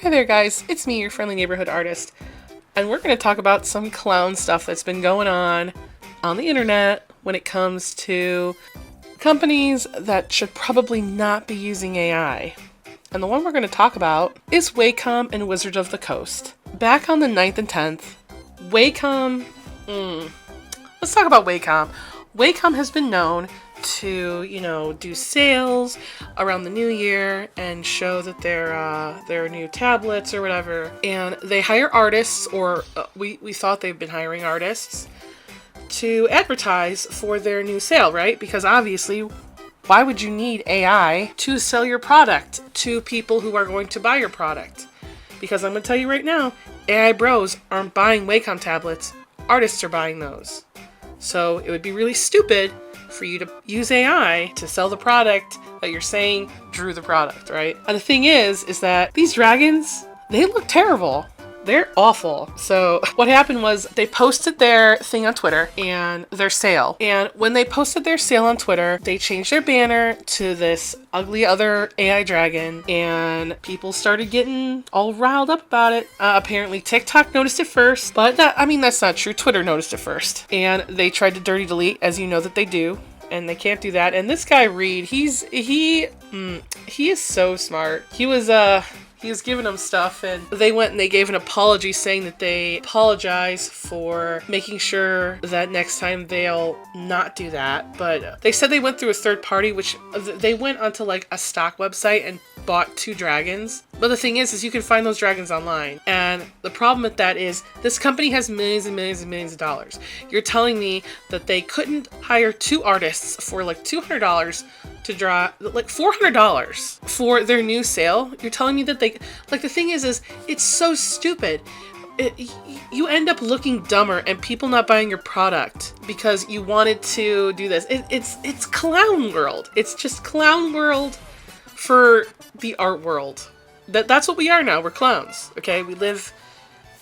Hi there guys, it's me, your friendly neighborhood artist, and we're going to talk about some clown stuff that's been going on the internet when it comes to companies that should probably not be using AI. And the one we're going to talk about is Wacom and Wizards of the Coast. Back on the 9th and 10th, Wacom, let's talk about Wacom. Wacom has been known to, do sales around the new year and show that their new tablets or whatever. And they hire artists, or we thought they've been hiring artists to advertise for their new sale, right? Because obviously, why would you need AI to sell your product to people who are going to buy your product? Because I'm going to tell you right now, AI bros aren't buying Wacom tablets. Artists are buying those. So it would be really stupid for you to use AI to sell the product that you're saying drew the product, right? And the thing is that these dragons, they look terrible. They're awful. So what happened was they posted their thing on Twitter and their sale. And when they posted their sale on Twitter, they changed their banner to this ugly other AI dragon, and people started getting all riled up about it. Apparently TikTok noticed it first, but that's not true. Twitter noticed it first. And they tried to dirty delete, as you know that they do. And they can't do that. And this guy Reed, he is so smart. He was giving them stuff, and they went and they gave an apology saying that they apologize for making sure that next time they'll not do that. But they said they went through a third party, which they went onto like a stock website and bought 2 dragons. But the thing is you can find those dragons online. And the problem with that is this company has millions and millions and millions of dollars. You're telling me that they couldn't hire 2 artists for like $200 to draw like $400 for their new sale? You're telling me that they, like, the thing is it's so stupid. You end up looking dumber and people not buying your product because you wanted to do this. It's clown world. It's just clown world for the art world. That's what we are now. We're clowns. Okay, we live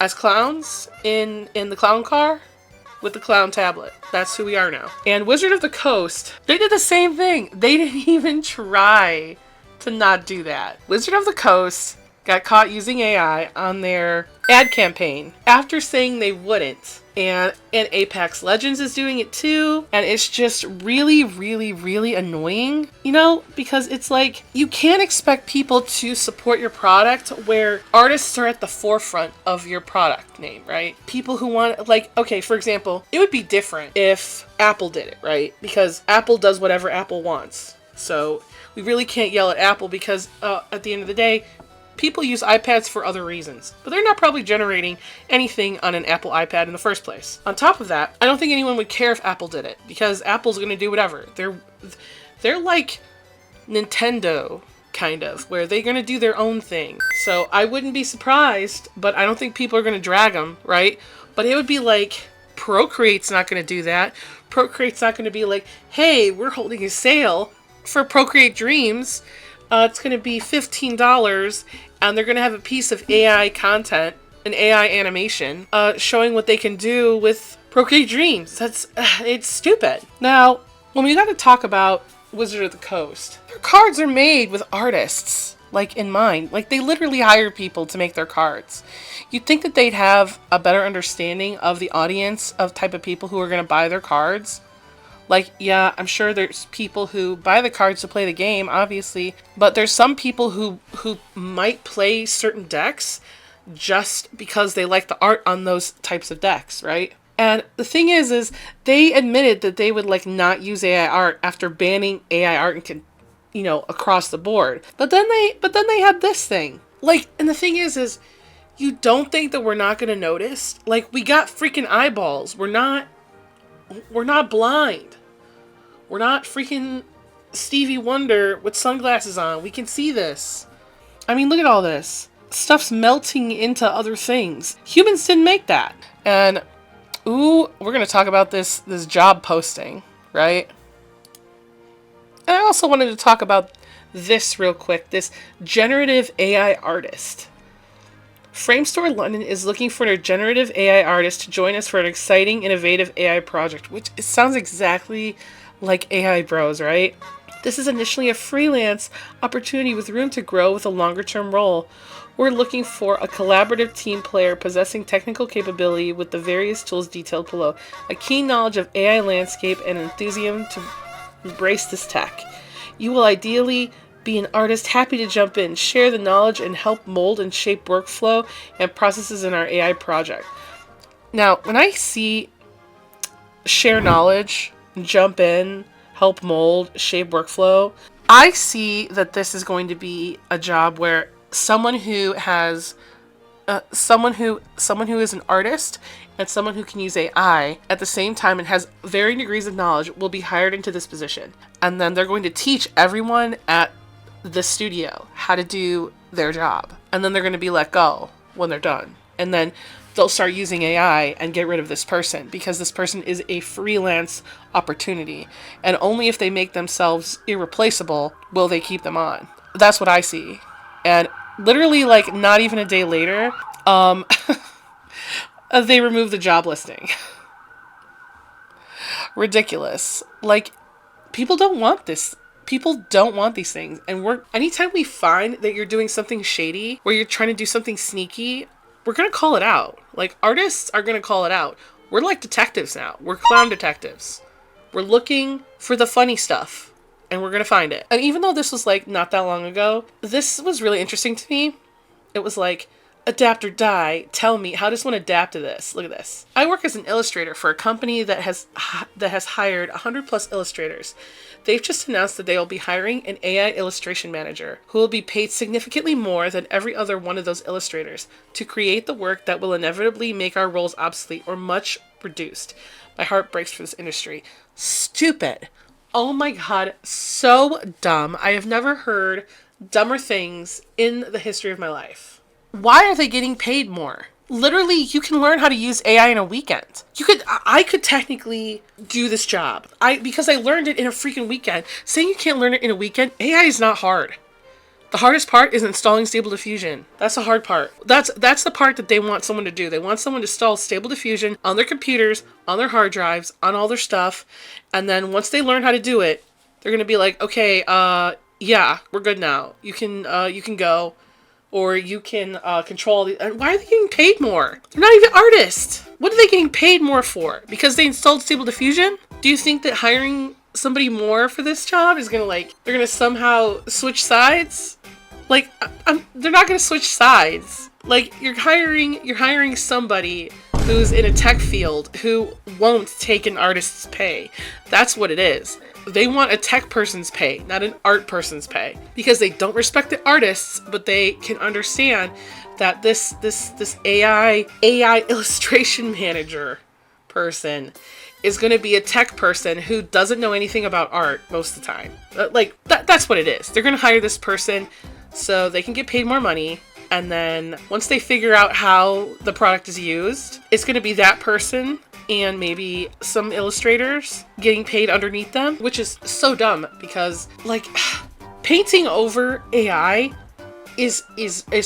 as clowns in the clown car with the clown tablet. That's who we are now. And Wizard of the Coast, they did the same thing. They didn't even try to not do that. Wizard of the Coast got caught using AI on their ad campaign after saying they wouldn't. And Apex Legends is doing it too. And it's just really, really, really annoying, because it's like you can't expect people to support your product where artists are at the forefront of your product name, right? People who want, like, okay, for example, it would be different if Apple did it, right? Because Apple does whatever Apple wants. So we really can't yell at Apple because at the end of the day, people use iPads for other reasons, but they're not probably generating anything on an Apple iPad in the first place. On top of that, I don't think anyone would care if Apple did it, because Apple's going to do whatever. They're like Nintendo, kind of, where they're going to do their own thing. So I wouldn't be surprised, but I don't think people are going to drag them, right? But it would be like, Procreate's not going to do that. Procreate's not going to be like, hey, we're holding a sale for Procreate Dreams. It's going to be $15, and they're going to have a piece of AI content, an AI animation, showing what they can do with Procreate Dreams. It's stupid. Now, when we got to talk about Wizard of the Coast, their cards are made with artists, like, in mind. Like, they literally hire people to make their cards. You'd think that they'd have a better understanding of the audience, of type of people who are going to buy their cards. Like, yeah, I'm sure there's people who buy the cards to play the game, obviously, but there's some people who might play certain decks just because they like the art on those types of decks, right? And the thing is they admitted that they would like not use AI art after banning AI art and across the board. But then they had this thing. Like, and the thing is you don't think that we're not going to notice? Like, we got freaking eyeballs. We're not blind. We're not freaking Stevie Wonder with sunglasses on. We can see this. I mean, look at all this. Stuff's melting into other things. Humans didn't make that. And, we're going to talk about this job posting, right? And I also wanted to talk about this real quick. This generative AI artist. Framestore London is looking for a generative AI artist to join us for an exciting, innovative AI project, which it sounds exactly like AI Bros, right? This is initially a freelance opportunity with room to grow with a longer-term role. We're looking for a collaborative team player possessing technical capability with the various tools detailed below, a keen knowledge of AI landscape, and enthusiasm to embrace this tech. You will ideally be an artist happy to jump in, share the knowledge, and help mold and shape workflow and processes in our AI project. Now, when I see share knowledge, jump in, help mold, shape workflow, I see that this is going to be a job where someone who has someone who is an artist and someone who can use AI at the same time and has varying degrees of knowledge will be hired into this position. And then they're going to teach everyone at the studio how to do their job. And then they're going to be let go when they're done. And then they'll start using AI and get rid of this person because this person is a freelance opportunity. And only if they make themselves irreplaceable will they keep them on. That's what I see. And literally, like, not even a day later, they removed the job listing. Ridiculous. Like, people don't want this. People don't want these things. And anytime we find that you're doing something shady, where you're trying to do something sneaky, we're going to call it out. Like, artists are going to call it out. We're like detectives now. We're clown detectives. We're looking for the funny stuff. And we're going to find it. And even though this was like not that long ago, this was really interesting to me. It was like, adapt or die. Tell me, how does one adapt to this? Look at this. I work as an illustrator for a company that has hired 100 plus illustrators. They've just announced that they will be hiring an AI illustration manager who will be paid significantly more than every other one of those illustrators to create the work that will inevitably make our roles obsolete or much reduced. My heart breaks for this industry. Stupid. Oh my god, so dumb. I have never heard dumber things in the history of my life. Why are they getting paid more? Literally, you can learn how to use AI in a weekend. I could technically do this job. Because I learned it in a freaking weekend. Saying you can't learn it in a weekend, AI is not hard. The hardest part is installing Stable Diffusion. That's the hard part. That's the part that they want someone to do. They want someone to install Stable Diffusion on their computers, on their hard drives, on all their stuff. And then once they learn how to do it, they're going to be like, okay, yeah, we're good now. You can go. Or you can control the... Why are they getting paid more? They're not even artists. What are they getting paid more for? Because they installed Stable Diffusion? Do you think that hiring somebody more for this job is gonna they're gonna somehow switch sides? Like, they're not gonna switch sides. Like, you're hiring somebody who's in a tech field who won't take an artist's pay. That's what it is. They want a tech person's pay, not an art person's pay. Because they don't respect the artists, but they can understand that this AI illustration manager person is going to be a tech person who doesn't know anything about art most of the time. That's what it is. They're going to hire this person so they can get paid more money. And then once they figure out how the product is used, it's going to be that person and maybe some illustrators getting paid underneath them, which is so dumb because, like, painting over AI is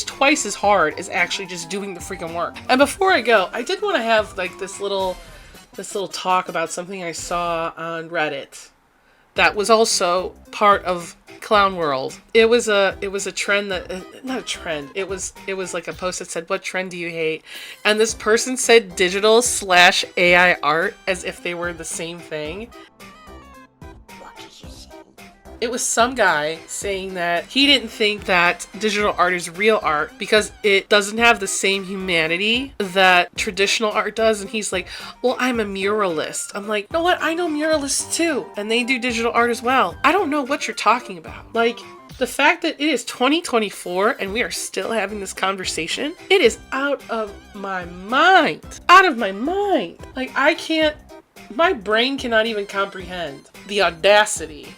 twice as hard as actually just doing the freaking work. And before I go, I did want to have like this little talk about something I saw on Reddit that was also part of Clown World. It was a trend that not a trend. It was like a post that said, "What trend do you hate?" And this person said digital/AI art as if they were the same thing. It was some guy saying that he didn't think that digital art is real art because it doesn't have the same humanity that traditional art does. And he's like, well, I'm a muralist. I'm like, you know what? I know muralists too. And they do digital art as well. I don't know what you're talking about. Like, the fact that it is 2024 and we are still having this conversation, it is out of my mind. Out of my mind. Like, my brain cannot even comprehend the audacity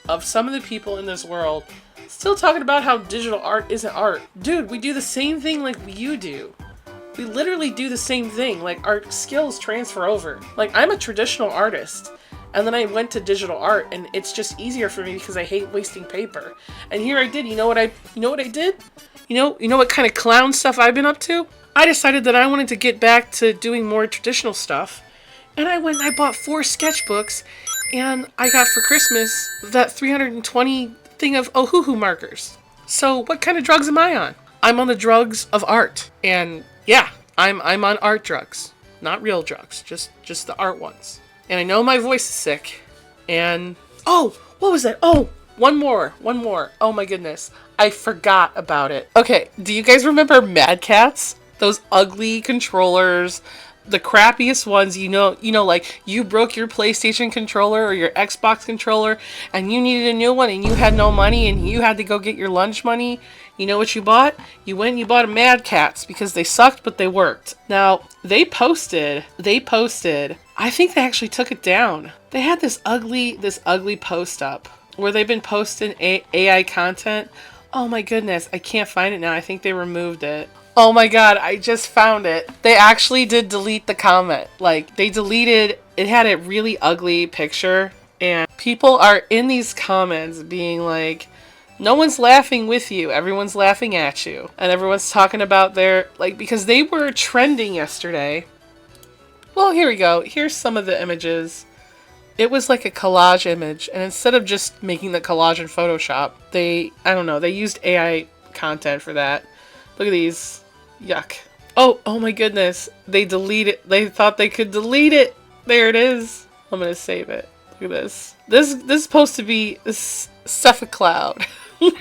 of some of the people in this world still talking about how digital art isn't art. Dude, we do the same thing like you do. We literally do the same thing. Like, our skills transfer over. Like, I'm a traditional artist, and then I went to digital art, and it's just easier for me because I hate wasting paper. And here I did. You know what I did? You know what kind of clown stuff I've been up to? I decided that I wanted to get back to doing more traditional stuff, and I went and I bought 4 sketchbooks. And I got for Christmas that 320 thing of Ohuhu markers. So what kind of drugs am I on? I'm on the drugs of art. And yeah, I'm on art drugs. Not real drugs, just the art ones. And I know my voice is sick. And oh, what was that? Oh, one more. Oh my goodness. I forgot about it. Okay, do you guys remember Madcatz? Those ugly controllers, the crappiest ones, like you broke your PlayStation controller or your Xbox controller and you needed a new one and you had no money and you had to go get your lunch money. You know what you bought? You went and you bought a Madcatz because they sucked, but they worked. Now, they posted, I think they actually took it down. They had this ugly post up where they've been posting AI content. Oh my goodness, I can't find it now. I think they removed it. Oh my god, I just found it. They actually did delete the comment. Like, they deleted, it had a really ugly picture, and people are in these comments being like, no one's laughing with you, everyone's laughing at you. And everyone's talking about their, like, because they were trending yesterday. Well, here we go. Here's some of the images. It was like a collage image, and instead of just making the collage in Photoshop, they used AI content for that. Look at these. Yuck. Oh my goodness. They thought they could delete it. There it is. I'm gonna save it. Look at this. This is supposed to be stuff a cloud. Look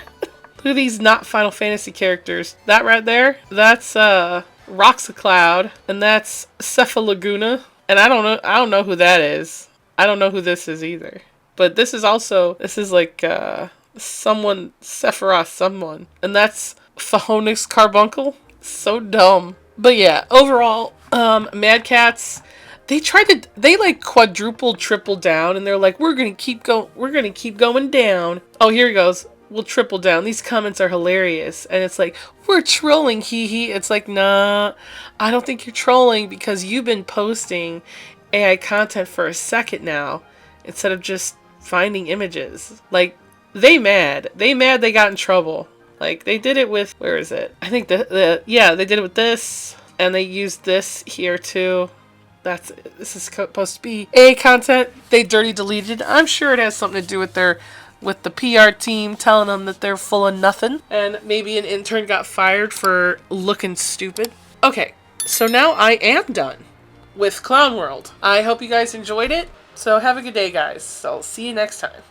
at these not Final Fantasy characters. That right there, that's Rocks a Cloud, and that's Cephalaguna. And I don't know who that is. I don't know who this is either. But this is like someone, Sephiroth someone. And that's Fahonix Carbuncle. So dumb. But yeah, overall, Madcatz, they like quadrupled, triple down, and they're like, we're gonna keep going down. Oh, here he goes. We'll triple down. These comments are hilarious. And it's like, we're trolling, hee hee. It's like, nah, I don't think you're trolling because you've been posting AI content for a second now instead of just finding images. Like, they got in trouble. Like, they did it with, where is it? I think they did it with this, and they used this here too. This is supposed to be AI content. They dirty deleted. I'm sure it has something to do with the PR team telling them that they're full of nothing, and maybe an intern got fired for looking stupid. Okay, so now I am done with Clown World. I hope you guys enjoyed it. So have a good day, guys. So see you next time.